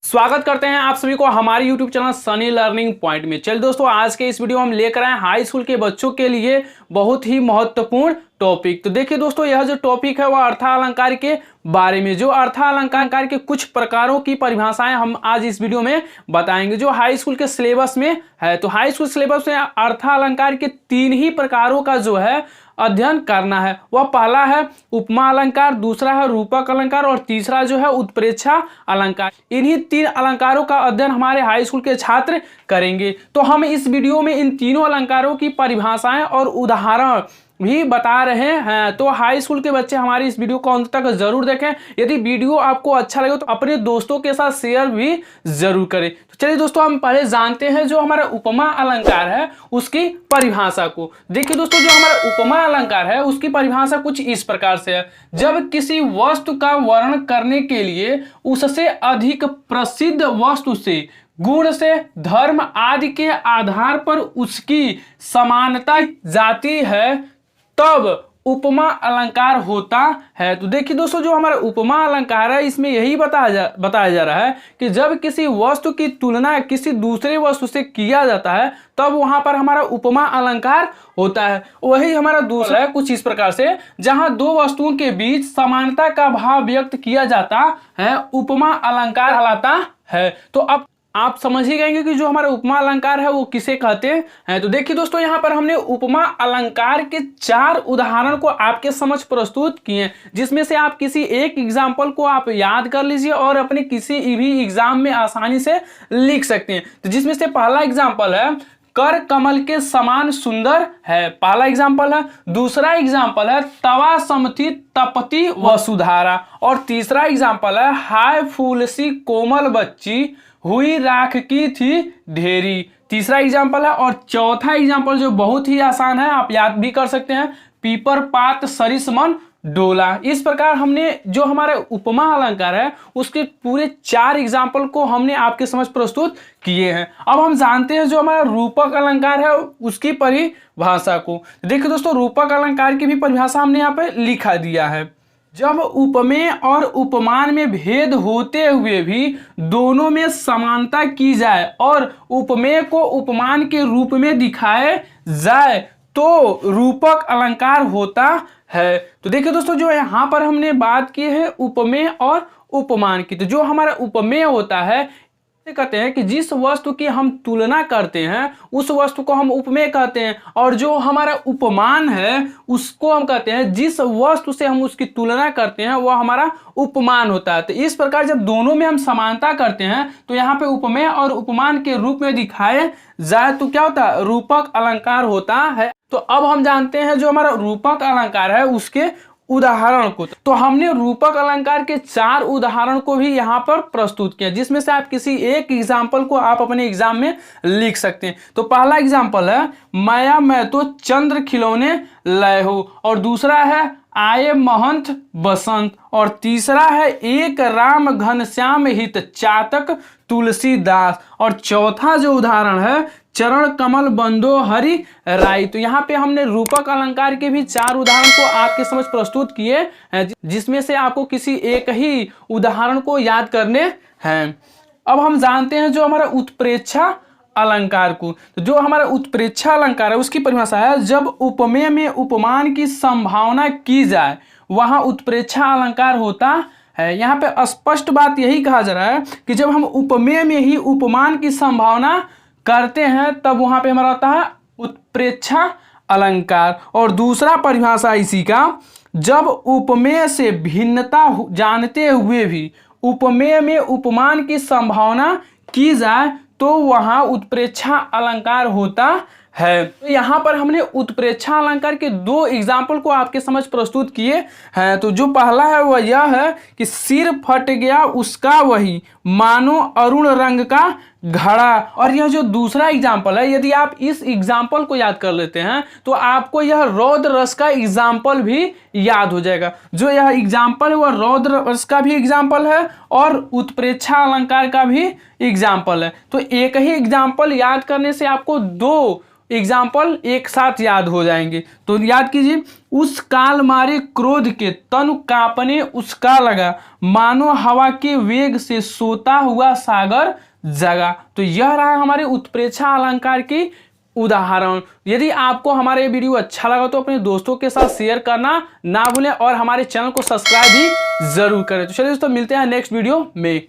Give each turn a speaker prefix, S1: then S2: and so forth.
S1: स्वागत करते हैं आप सभी को हमारे YouTube channel Sunny learning point में। चलिए दोस्तों, आज के इस वीडियो में हम लेकर आए हाई स्कूल के बच्चों के लिए बहुत ही महत्वपूर्ण टॉपिक। तो देखिए दोस्तों, यह जो टॉपिक है वह अर्थालंकार के बारे में, जो अर्थालंकार के कुछ प्रकारों की परिभाषाएं हम आज इस वीडियो में बताएंगे जो हाई स्कूल के सिलेबस में है। तो हाई स्कूल सिलेबस में अर्थालंकार के 3 ही प्रकारों का जो है अध्ययन करना है। वह पहला है उपमा अलंकार, दूसरा है रूपक अलंकार और तीसरा जो है उत्प्रेक्षा अलंकार। इन्हीं 3 अलंकारों का अध्ययन हमारे हाई स्कूल के छात्र करेंगे। तो हम इस वीडियो में इन तीनों अलंकारों की परिभाषाएं और उदाहरण भी बता रहे हैं। तो हाई स्कूल के बच्चे हमारी इस वीडियो को अंत तक जरूर देखें। यदि वीडियो आपको अच्छा लगे तो अपने दोस्तों के साथ शेयर भी जरूर करें। तो चलिए दोस्तों, हम पहले जानते हैं जो हमारा उपमा अलंकार है उसकी परिभाषा को। देखिए दोस्तों, जो हमारा उपमा अलंकार है उसकी परिभाषा कुछ इस प्रकार से है। जब किसी वस्तु का वर्णन करने के लिए उससे अधिक प्रसिद्ध वस्तु से, गुण से, धर्म आदि के आधार पर उसकी समानता जाती है तब उपमा अलंकार होता है। तो देखिए दोस्तों, जो हमारा उपमा अलंकार है इसमें यही बताया जा रहा है कि जब किसी वस्तु की तुलना किसी दूसरे वस्तु से किया जाता है तब वहां पर हमारा उपमा अलंकार होता है। वही हमारा दूसरा है कुछ इस प्रकार से, जहां 2 वस्तुओं के बीच समानता का भाव व्यक्त किया जाता है, उपमा अलंकार कहलाता है। तो अब आप समझ ही गएंगे कि जो हमारा उपमा अलंकार है वो किसे कहते हैं। तो देखिए दोस्तों, यहाँ पर हमने उपमा अलंकार के 4 उदाहरण को आपके समझ प्रस्तुत किए, जिसमें से आप किसी एक एग्जाम्पल को आप याद कर लीजिए और अपने किसी भी एग्जाम में आसानी से लिख सकते हैं। तो जिसमें से पहला एग्जाम्पल है कर कमल के समान सुंदर है, पहला एग्जाम्पल है। दूसरा एग्जाम्पल है तवा समथी तपती वसुधारा, और तीसरा एग्जाम्पल है हाय फूल सी कोमल बच्ची हुई राख की थी ढेरी, तीसरा एग्जाम्पल है। और चौथा एग्जाम्पल जो बहुत ही आसान है, आप याद भी कर सकते हैं, पीपर पात सरिस मन डोला। इस प्रकार हमने जो हमारा उपमा अलंकार है उसके पूरे 4 एग्जाम्पल को हमने आपके समझ प्रस्तुत किए हैं। अब हम जानते हैं जो हमारा रूपक अलंकार है उसकी परिभाषा को। देखिए दोस्तों, रूपक अलंकार की भी परिभाषा हमने यहाँ पे लिखा दिया है। जब उपमेय और उपमान में भेद होते हुए भी दोनों में समानता की जाए और उपमेय को उपमान के रूप में दिखाए जाए तो रूपक अलंकार होता है। तो देखिए दोस्तों, जो यहाँ पर हमने बात की है उपमेय और उपमान की। तो जो हमारा उपमेय होता है कहते हैं कि जिस वस्तु की हम तुलना करते हैं उस वस्तु को हम उपमेय कहते हैं, और जो हमारा उपमान है उसको हम कहते हैं जिस वस्तु से हम उसकी तुलना करते हैं वह हमारा उपमान होता है। तो इस प्रकार जब दोनों में हम समानता करते हैं तो यहाँ पे उपमेय और उपमान के रूप में दिखाए जाए तो क्या होता है, रूपक अलंकार होता है। तो अब हम जानते हैं जो हमारा रूपक अलंकार है उसके उदाहरण को। तो हमने रूपक अलंकार के 4 उदाहरण को भी यहाँ पर प्रस्तुत किया, जिसमें से आप किसी एक एग्जाम्पल को आप अपने एग्जाम में लिख सकते हैं। तो पहला एग्जाम्पल है माया मैं तो चंद्र खिलौने लय हो, और दूसरा है आए महंत बसंत, और तीसरा है एक राम घनश्याम हित चातक तुलसीदास, और चौथा जो उदाहरण है चरण कमल बंदो हरि राई। तो यहाँ पे हमने रूपक अलंकार के भी 4 उदाहरण को आपके समझ प्रस्तुत किए हैं, जिसमें से आपको किसी एक ही उदाहरण को याद करने हैं। अब हम जानते हैं जो हमारा उत्प्रेक्षा अलंकार को। तो जो हमारा उत्प्रेक्षा अलंकार है उसकी परिभाषा है जब उपमेय में उपमान की संभावना की जाए वहां उत्प्रेक्षा अलंकार होता है। यहाँ पे स्पष्ट बात यही कहा जा रहा है कि जब हम उपमेय में ही उपमान की संभावना करते हैं तब वहां पे हमारा होता है उत्प्रेक्षा अलंकार। और दूसरा परिभाषा इसी का, जब उपमेय से भिन्नता जानते हुए भी उपमेय में उपमान की संभावना की जाए तो वहां उत्प्रेक्षा अलंकार होता है। तो यहाँ पर हमने उत्प्रेक्षा अलंकार के 2 एग्जाम्पल को आपके समझ प्रस्तुत किए हैं। तो जो पहला है वह यह है कि सिर फट गया उसका वही मानो अरुण रंग का घड़ा, और यह जो दूसरा एग्जाम्पल है यदि आप इस एग्जाम्पल को याद कर लेते हैं तो आपको यह रौद्र रस का एग्जाम्पल भी याद हो जाएगा। जो यह एग्जाम्पल है वह रौद्र रस का भी एग्जाम्पल है और उत्प्रेक्षा अलंकार का भी एग्जाम्पल है। तो एक ही एग्जाम्पल याद करने से आपको 2 एग्जाम्पल एक साथ याद हो जाएंगे। तो याद कीजिए, उस काल मारे क्रोध के तनु कांपने उसका लगा, मानो हवा के वेग से सोता हुआ सागर जगा। तो यह रहा हमारे उत्प्रेक्षा अलंकार की उदाहरण। यदि आपको हमारा ये वीडियो अच्छा लगा तो अपने दोस्तों के साथ शेयर करना ना भूलें और हमारे चैनल को सब्सक्राइब भी जरूर करें। तो चलिए दोस्तों, मिलते हैं नेक्स्ट वीडियो में।